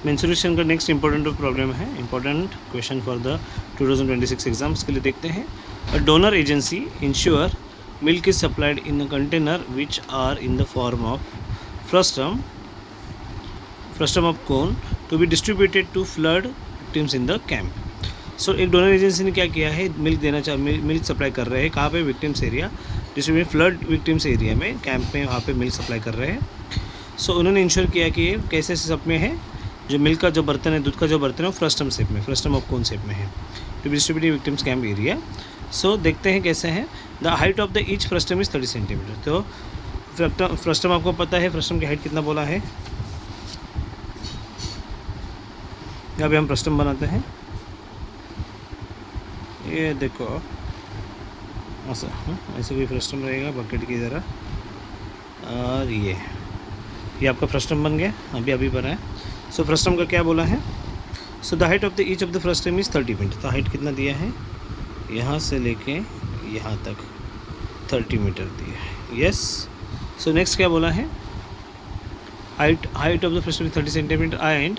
Mensuration का next important problem है, important question for the 2026 exams के लिए देखते हैं। A donor agency ensure milk is supplied in a container which are in the form of frustum of cone to be distributed to flood victims in the camp. So एक donor agency ने क्या किया है, milk supply कर रहे हैं कहाँ पे, victims area, distribute flood victims area में, कैंप में, वहाँ पे मिल्क सप्लाई कर रहे हैं। सो उन्होंने इंश्योर किया कि ये कैसे शेप में है, जो मिल्क का जो बर्तन है, दूध का जो बर्तन है वो फ्रस्टम शेप में, फ्रस्टम ऑफ कोन शेप में है, to be distributed victims camp area. So देखते हैं कैसे हैं। The height of the each frustum is 30 centimetre. तो फ्रस्टम आपको पता है, फ्रस्टम की हाइट कितना बोला है, अभी हम फ्रस्टम बनाते हैं। ये देखो ऐसे कोई फ्रस्टम रहेगा बकेट की तरह, और ये आपका फ्रस्टम बन गया, अभी बना है। सो फ्रस्टम का क्या बोला है, so the height of the each of the frustum is 30 metre. तो हाइट कितना दिया है, यहाँ से लेके यहाँ तक 30 मीटर दिया है। यस। सो नेक्स्ट क्या बोला है, height of the frustum is 30 centimetre and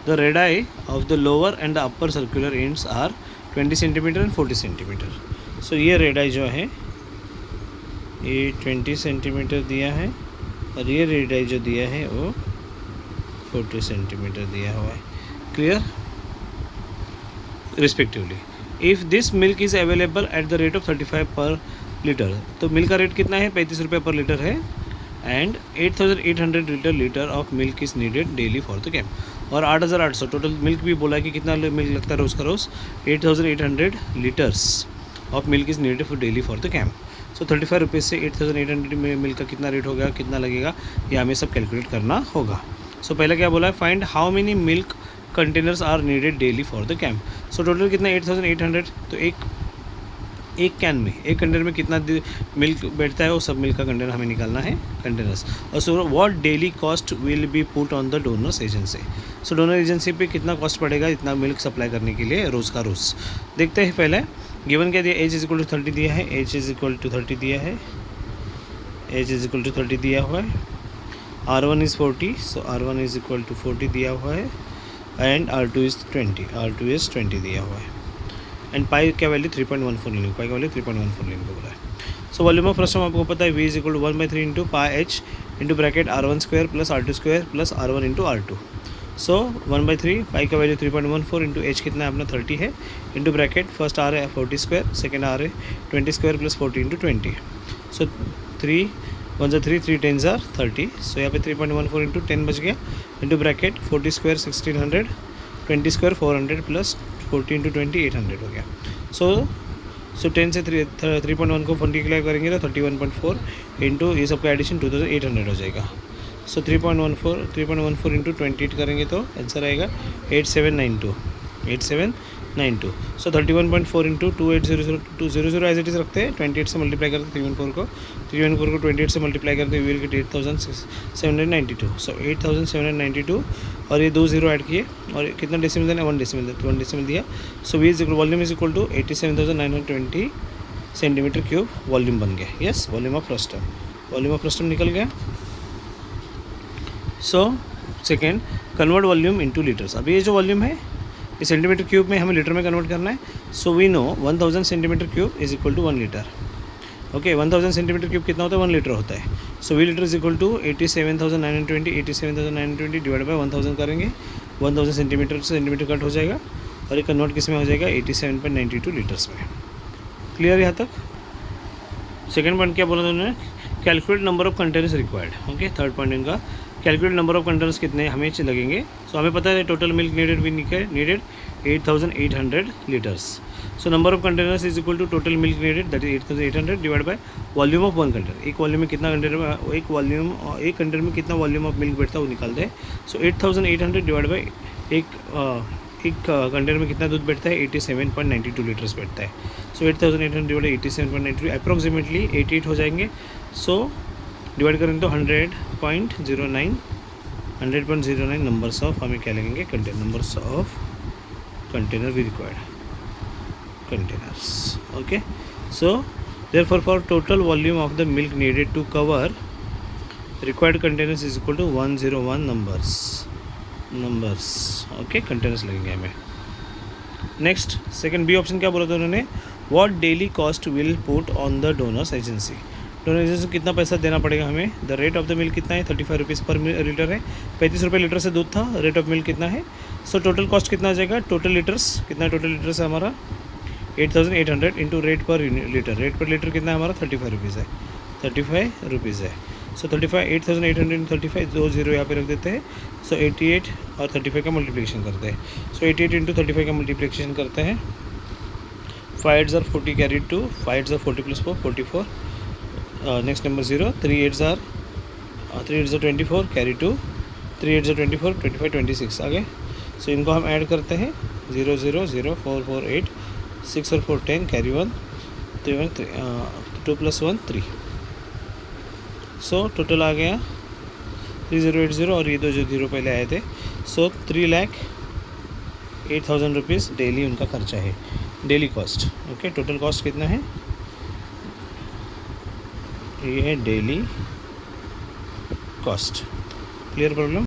the radii of the lower and the upper circular ends are 20 centimetre and 40 centimetre. So ये रेडाई जो है ये 20 सेंटीमीटर दिया है, और ये रेडाई जो दिया है वो 40 सेंटीमीटर दिया हुआ है। Clear, respectively. If this milk is available at the rate of 35 पर लीटर, तो मिल्क का रेट कितना है, 35 रुपये पर लीटर है, and 8800 litre of milk is needed daily for the camp. और 8800 टोटल मिल्क भी बोला कि कितना मिल्क लगता है रोज़ का रोज़, 8800 litres of milk is needed for daily for the camp. So 35 रुपये से 8800 में मिल्क का कितना रेट होगा, कितना लगेगा, ये हमें सब कैलकुलेट करना होगा। सो पहले क्या बोला है, find how many milk containers are needed daily for the camp. So total कितना 8800, तो एक कैन में, एक कंटेनर में कितना मिल्क बैठता है, वो सब मिल्क का कंटेनर हमें निकालना है, कंटेनर्स। और so what daily cost will be put on the donors agency. So donor agency पे कितना कॉस्ट पड़ेगा इतना मिल्क सप्लाई करने के लिए रोज़ का रोज़। देखते हैं पहले गिवन क्या दिया, एज इज इक्वल टू 30 दिया है, एज इज इक्वल टू 30 दिया है, एज इज इक्वल टू 30 दिया हुआ है, R1 is 40, so R1 is equal to 40 दिया हुआ है, एंड R2 इज़ 20 दिया हुआ है, एंड पाई क्या वैल्यू 3.14 लेंगे, पाई का वैल्यू 3.14 लेंगे बोला है। सो वॉल्यूम ऑफ फ्रस्टम आपको पता है, V is equal to 1/3 into pi H into bracket R1 square plus R2 square plus R1 into R2। So 1/3 pi का वैल्यू 3.14 इंटू H कितना है अपना 30 है, इंटू ब्रैकेट फर्स्ट R है 40 square, second R है 20 स्क्वायर प्लस 40 इंटू 20। सो 3 1 जा 3 3 10 jar 30। सो यहाँ पे 3.14 इंटू 10 बच गया, into bracket 40 square 1600, 20 square 400 plus 40 into 20 800 हो गया। सो 10 से 3.1 को मल्टीप्लाई करेंगे तो 31.4 इंटू ये सबका एडिशन 2800 हो जाएगा। सो 3.14 इंटू 28 करेंगे तो आंसर आएगा 8792। सो 31.4 इंटू 2800 एज इट इज़ रखते हैं, 28 से मल्टीप्लाई करते 314 को 28 से मल्टीप्लाई करते वी विल गेट 8792। सो 8792, और ये 2 0 ऐड किए, और कितना डेसिमल देना, 1 डेसिमल दिया। So V is equal volume is equal to 87,920 centimetre cube volume बन गया। यस, वॉल्यूम ऑफ फ्रस्टम निकल गया। So second, convert volume into litres. अभी ये जो वॉल्यूम है ये सेंटीमीटर क्यूब में हमें लीटर में कन्वर्ट करना है। So we know 1000 centimetre cube is equal to 1 litre. Okay, 1000 centimetre cube कितना होता है, 1 लीटर होता है। So V litre is equal to 87,920 divide by 1000 करेंगे, 1000 सेंटीमीटर से सेंटीमीटर कट हो जाएगा, और ये कन्वर्ट किस में हो जाएगा, 87.92 लीटर्स में। क्लियर यहाँ तक। सेकेंड पॉइंट क्या बोला उन्होंने, calculate number of containers required. Okay, third point इनका कैलकुलेट नंबर ऑफ कंटेनर्स कितने हमें लगेंगे। सो हमें पता है total milk needed 8800 litres. So number of containers is equal to total milk needed, that is 8800 divide by volume of 1 container. एक volume में कितना कंटेनर, एक कंटेनर में कितना वॉल्यूम ऑफ मिल्क बैठता है वो निकालते हैं। सो 8800 डिवाइड बाई एक कंटेनर में कितना दूध बैठता है, 87.92 लीटर्स बैठता है। सो 8800 डिवाइड 87.92 अप्रॉक्सीमेटली 88 हो जाएंगे। सो डिवाइड करेंगे तो 100.09 नंबर्स ऑफ हमें क्या लगेंगे, numbers of container we required containers. Okay, so therefore for total volume of the milk needed to cover required containers is equal to 101 numbers. Numbers, okay, containers लगेंगे हमें। Next second B option क्या बोला था उन्होंने, what daily cost will put on the donors agency. Donor agency को कितना पैसा देना पड़ेगा हमें। The rate of the milk कितना है, 35 रुपीज़ पर लीटर है, 35 रुपये लीटर से दूध था, रेट ऑफ मिल्क कितना है। सो टोटल कॉस्ट कितना आ जाएगा, टोटल लीटर्स कितना, टोटल लीटर्स है हमारा 8800 इंटू रेट पर लीटर, रेट पर लीटर कितना है हमारा 35 रुपीज़ है, 35 रुपीज़ है। सो 35 8800 35 दो जीरो यहाँ पे रख देते हैं। सो 88 और 35 का मल्टीप्लिकेशन करते हैं। सो 88 इंटू 35 का मल्टीप्लिकेशन करते हैं। 5 8s are 40 carried 2, 5 8s are 40 plus 4 44, next number 0, 3 8s are 24 carry 2, 3 8s are 24 25 26 आगे। सो इनको हम ऐड करते हैं, 0 0 0 4 4 8 6 और 4 10 कैरी 1 3 1 3 2 plus 1 3। सो टोटल आ गया 3080 और ये दो जो जीरो पहले आए थे। सो 3,08,000 रुपीज़ डेली उनका खर्चा है, daily cost. Okay, total cost कितना है, ये है डेली कॉस्ट। Clear problem.